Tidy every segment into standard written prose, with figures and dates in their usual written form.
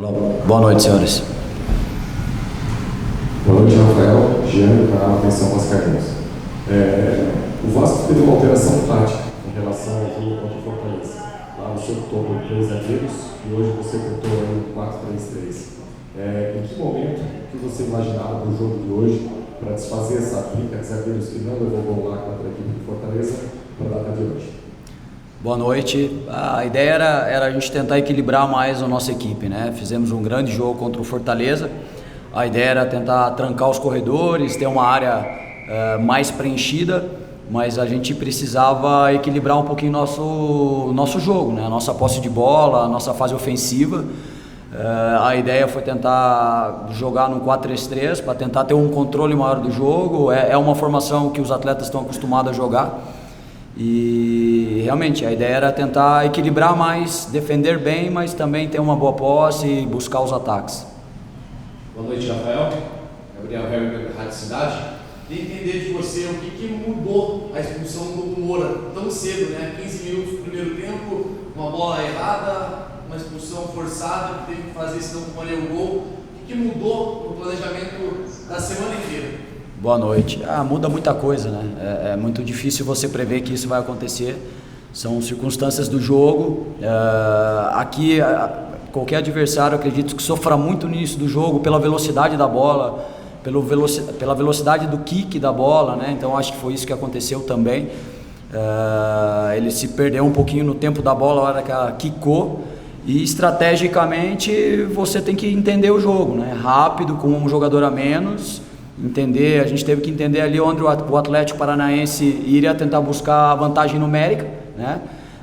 Alô, boa noite, senhores. Boa noite, Rafael. Jean, para Atenção Mascarenhas. O Vasco teve uma alteração tática em relação ao jogo contra o Fortaleza. Lá você optou por 3 zagueiros e hoje você optou em 4-3-3. Em que momento que você imaginava no jogo de hoje para desfazer essa briga de zagueiros que não levou gol lá contra a equipe do Fortaleza para a data de hoje? Boa noite. A ideia era a gente tentar equilibrar mais a nossa equipe, né? Fizemos um grande jogo contra o Fortaleza. A ideia era tentar trancar os corredores, ter uma área mais preenchida, mas a gente precisava equilibrar um pouquinho nosso jogo, né? A nossa posse de bola, a nossa fase ofensiva. A ideia foi tentar jogar no 4-3-3 para tentar ter um controle maior do jogo. É uma formação que os atletas estão acostumados a jogar. E realmente a ideia era tentar equilibrar mais, defender bem, mas também ter uma boa posse e buscar os ataques. Boa noite, Rafael. Gabriel Herber, Rádio Cidade. Queria entender de você o que mudou a expulsão do Moura tão cedo, né? 15 minutos do primeiro tempo, uma bola errada, uma expulsão forçada, que teve que fazer, senão tomaria o gol. O que mudou no planejamento da semana inteira? Boa noite. Muda muita coisa, né? É muito difícil você prever que isso vai acontecer. São circunstâncias do jogo. Aqui, qualquer adversário, acredito que sofra muito no início do jogo pela velocidade da bola, pela velocidade do kick da bola, né? Então, acho que foi isso que aconteceu também. Ele se perdeu um pouquinho no tempo da bola, a hora que ela quicou. E estrategicamente, você tem que entender o jogo, né? Rápido, com um jogador a menos. A gente teve que entender ali onde o Atlético Paranaense iria tentar buscar a vantagem numérica, né?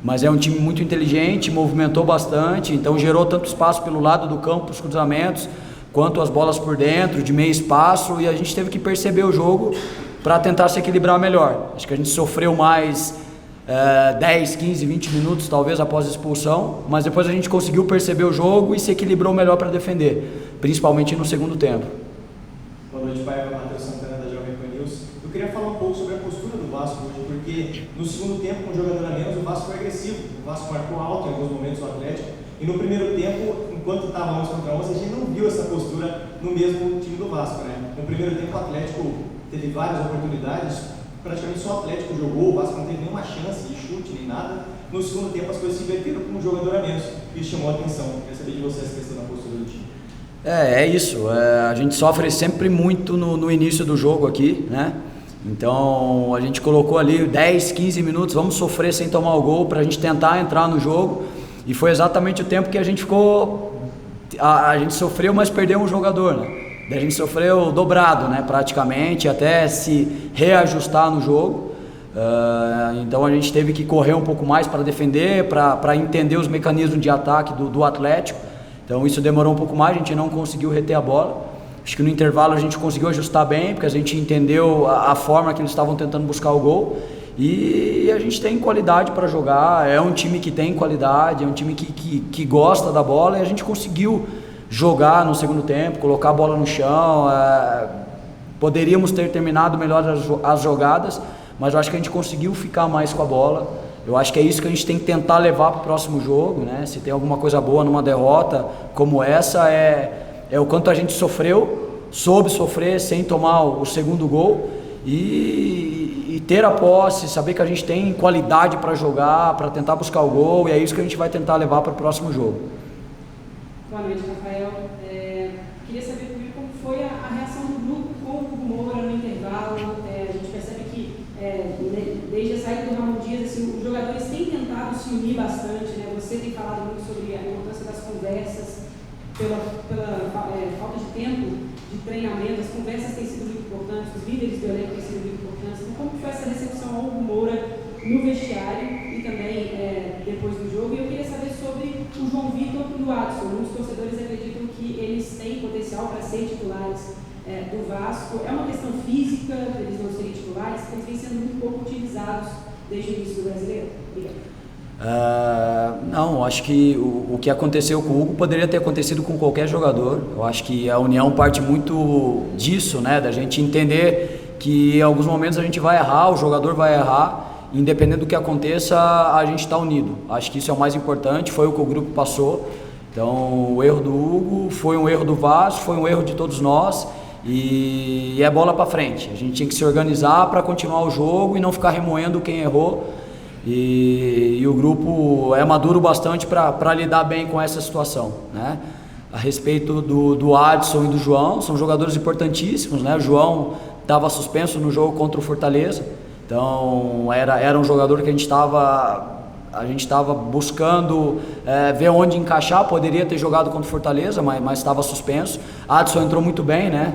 Mas é um time muito inteligente, movimentou bastante, então gerou tanto espaço pelo lado do campo, os cruzamentos, quanto as bolas por dentro, de meio espaço, e a gente teve que perceber o jogo para tentar se equilibrar melhor. Acho que a gente sofreu mais 10, 15, 20 minutos talvez após a expulsão, mas depois a gente conseguiu perceber o jogo e se equilibrou melhor para defender, principalmente no segundo tempo. Boa noite, pai. Matheus Santana, da Jovem Pan News. Eu queria falar um pouco sobre a postura do Vasco hoje, porque no segundo tempo, com um jogador a menos, o Vasco foi agressivo. O Vasco marcou alto em alguns momentos o Atlético. E no primeiro tempo, enquanto estava 11 contra 11, a gente não viu essa postura no mesmo time do Vasco, né? No primeiro tempo, o Atlético teve várias oportunidades, praticamente só o Atlético jogou, o Vasco não teve nenhuma chance de chute nem nada. No segundo tempo, as coisas se inverteram com um jogador a menos. Isso chamou a atenção. Eu queria saber de você essa questão da postura do time. É isso, a gente sofre sempre muito no início do jogo aqui, né? Então a gente colocou ali 10, 15 minutos, vamos sofrer sem tomar o gol para a gente tentar entrar no jogo, e foi exatamente o tempo que a gente a gente sofreu, mas perdeu um jogador, né? Daí a gente sofreu dobrado, né? Praticamente, até se reajustar no jogo. Então a gente teve que correr um pouco mais para defender, para entender os mecanismos de ataque do Atlético. Então isso demorou um pouco mais, a gente não conseguiu reter a bola. Acho que no intervalo a gente conseguiu ajustar bem, porque a gente entendeu a forma que eles estavam tentando buscar o gol. E a gente tem qualidade para jogar, é um time que tem qualidade, é um time que gosta da bola, e a gente conseguiu jogar no segundo tempo, colocar a bola no chão. Poderíamos ter terminado melhor as jogadas, mas eu acho que a gente conseguiu ficar mais com a bola. Eu acho que é isso que a gente tem que tentar levar para o próximo jogo, né? Se tem alguma coisa boa numa derrota como essa, é o quanto a gente soube sofrer sem tomar o segundo gol e ter a posse, saber que a gente tem qualidade para jogar, para tentar buscar o gol, e é isso que a gente vai tentar levar para o próximo jogo. Boa noite, Rafael. Queria saber primeiro como foi a reação do grupo com o Hugo Moura no intervalo. A gente percebe que desde a saída do Ramon Dias, assim, os jogadores têm tentado se unir bastante, né? Você tem falado muito sobre a importância das conversas, pela falta de tempo de treinamento. As conversas têm sido muito importantes, os líderes do elenco têm sido muito importantes. Então, como foi essa recepção ao Hugo Moura no vestiário e também depois do jogo? E eu queria saber sobre o João Vitor e o Adson. Muitos torcedores acreditam que eles têm potencial para ser titulares do Vasco. É uma questão física, eles não serem titulares, porque eles vêm sendo muito pouco utilizados desde o início do Brasileiro. Obrigado. Não, acho que o que aconteceu com o Hugo poderia ter acontecido com qualquer jogador. Eu acho que a união parte muito disso, né? Da gente entender que em alguns momentos a gente vai errar, o jogador vai errar, independente do que aconteça, a gente está unido. Acho que isso é o mais importante, foi o que o grupo passou. Então o erro do Hugo foi um erro do Vasco, foi um erro de todos nós e é bola para frente. A gente tinha que se organizar para continuar o jogo e não ficar remoendo quem errou. E o grupo é maduro bastante para lidar bem com essa situação, né? A respeito do Adson e do João, são jogadores importantíssimos, né? O João estava suspenso no jogo contra o Fortaleza, então era um jogador que a gente estava buscando ver onde encaixar. Poderia ter jogado contra o Fortaleza, mas estava suspenso. Adson entrou muito bem, né?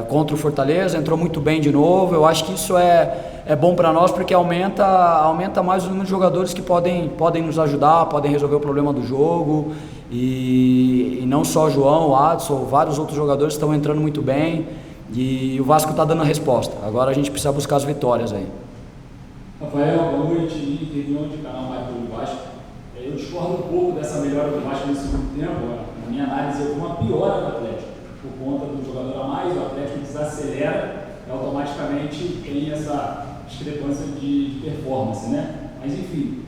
Contra o Fortaleza, entrou muito bem de novo. Eu acho que isso é bom para nós, porque aumenta mais o número de jogadores que podem nos ajudar, podem resolver o problema do jogo. E não só o João, o Adson, vários outros jogadores estão entrando muito bem e o Vasco está dando a resposta. Agora a gente precisa buscar as vitórias aí. Rafael, boa noite, interior de canal Maior do Vasco. Eu discordo um pouco dessa melhora do Vasco no segundo tempo. Na minha análise, houve uma piora do Atlético, por conta do jogador a mais. O Atlético desacelera e automaticamente tem essa discrepância de performance, né? Mas enfim,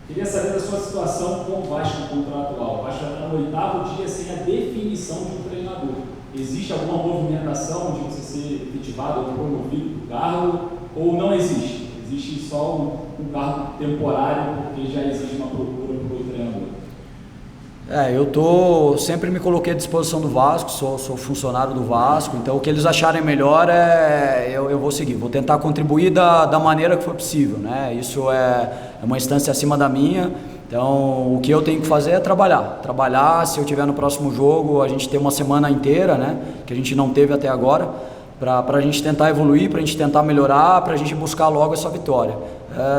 queria saber da sua situação com o Vasco contratual. O Vasco está no 8º dia sem a definição de um treinador. Existe alguma movimentação de você ser efetivado ou promovido para o cargo ou não existe? Existe só um cargo temporário porque já existe uma procura para o treinador? Eu sempre me coloquei à disposição do Vasco, sou funcionário do Vasco, então o que eles acharem melhor eu vou seguir, vou tentar contribuir da maneira que for possível, né? Isso é uma instância acima da minha, então o que eu tenho que fazer é trabalhar. Se eu tiver no próximo jogo, a gente tem uma semana inteira, né, que a gente não teve até agora, para a gente tentar evoluir, para a gente tentar melhorar, para a gente buscar logo essa vitória.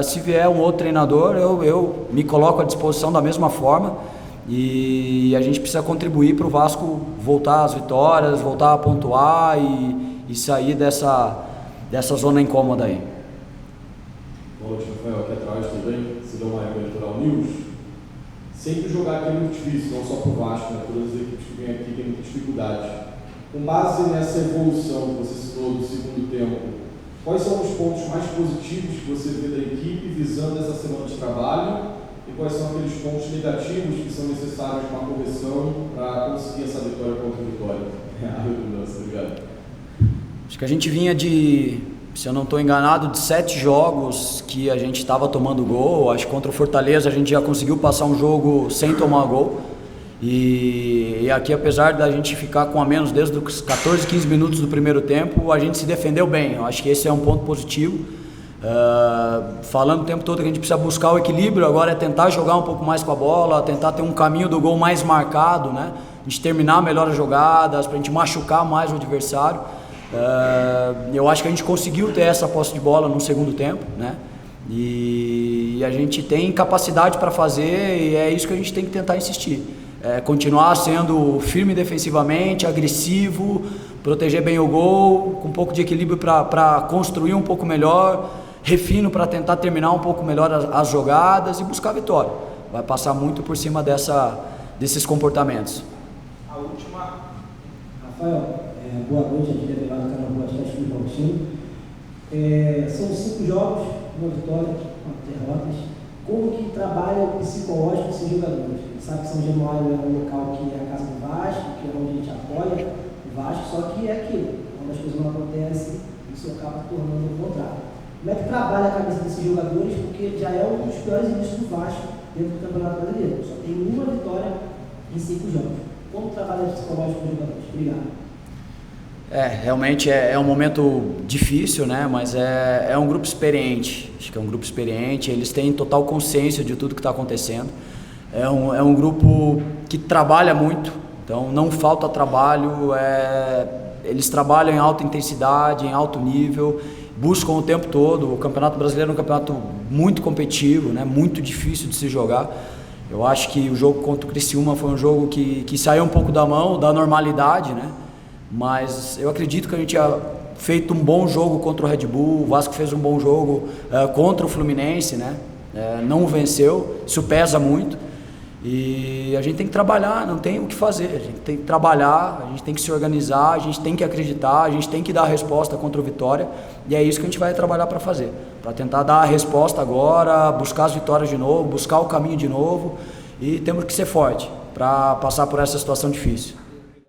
Se vier um outro treinador, eu me coloco à disposição da mesma forma. E a gente precisa contribuir para o Vasco voltar às vitórias, voltar a pontuar e sair dessa zona incômoda aí. Boa noite, Rafael. Aqui atrás também, Sidão Maia, Eleitoral News. Sempre jogar aqui é muito difícil, não só para o Vasco, né? Todas as equipes que vêm aqui têm muita dificuldade. Com base nessa evolução que você citou do segundo tempo, quais são os pontos mais positivos que você vê da equipe visando essa semana de trabalho? E quais são aqueles pontos negativos que são necessários para uma correção para conseguir essa vitória contra a Vitória? Obrigado. Acho que a gente vinha se eu não estou enganado, de 7 jogos que a gente estava tomando gol. Acho que contra o Fortaleza a gente já conseguiu passar um jogo sem tomar gol. E aqui, apesar da gente ficar com a menos desde os 14, 15 minutos do primeiro tempo, a gente se defendeu bem. Eu acho que esse é um ponto positivo. Falando o tempo todo que a gente precisa buscar o equilíbrio, agora é tentar jogar um pouco mais com a bola, tentar ter um caminho do gol mais marcado, né? A gente terminar melhor as jogadas, para a gente machucar mais o adversário. Eu acho que a gente conseguiu ter essa posse de bola no segundo tempo, né? E a gente tem capacidade para fazer e é isso que a gente tem que tentar insistir. Continuar sendo firme defensivamente, agressivo, proteger bem o gol, com um pouco de equilíbrio para construir um pouco melhor, refino para tentar terminar um pouco melhor as jogadas e buscar a vitória. Vai passar muito por cima desses comportamentos. A última. Rafael, boa noite, aqui é Ademar do canal Podcast do Valtino. São 5 jogos, uma vitória, 4 derrotas. Como que trabalha o psicológico desses jogadores? A gente sabe que São Januário é um local que é a casa do Vasco, que é onde a gente apoia o Vasco, só que é aquilo. Quando as coisas não acontecem, isso acaba tornando o contrário. Como é que trabalha a cabeça desses jogadores? Porque já é um dos piores inícios do Vasco dentro do Campeonato Brasileiro. Só tem uma vitória em 5 jogos. Como trabalha o psicológico dos jogadores? Obrigado. Realmente é um momento difícil, né? Mas é um grupo experiente. Acho que é um grupo experiente. Eles têm total consciência de tudo que está acontecendo. É um grupo que trabalha muito. Então não falta trabalho. Eles trabalham em alta intensidade, em alto nível. Buscam o tempo todo. O Campeonato Brasileiro é um campeonato muito competitivo, né? Muito difícil de se jogar. Eu acho que o jogo contra o Criciúma foi um jogo que saiu um pouco da mão, da normalidade, né? Mas eu acredito que a gente tinha feito um bom jogo contra o Red Bull. O Vasco fez um bom jogo contra o Fluminense, né? Não venceu, isso pesa muito. E a gente tem que trabalhar, não tem o que fazer. A gente tem que trabalhar, a gente tem que se organizar, a gente tem que acreditar, a gente tem que dar a resposta contra o Vitória. E é isso que a gente vai trabalhar para fazer. Para tentar dar a resposta agora, buscar as vitórias de novo, buscar o caminho de novo e temos que ser forte para passar por essa situação difícil.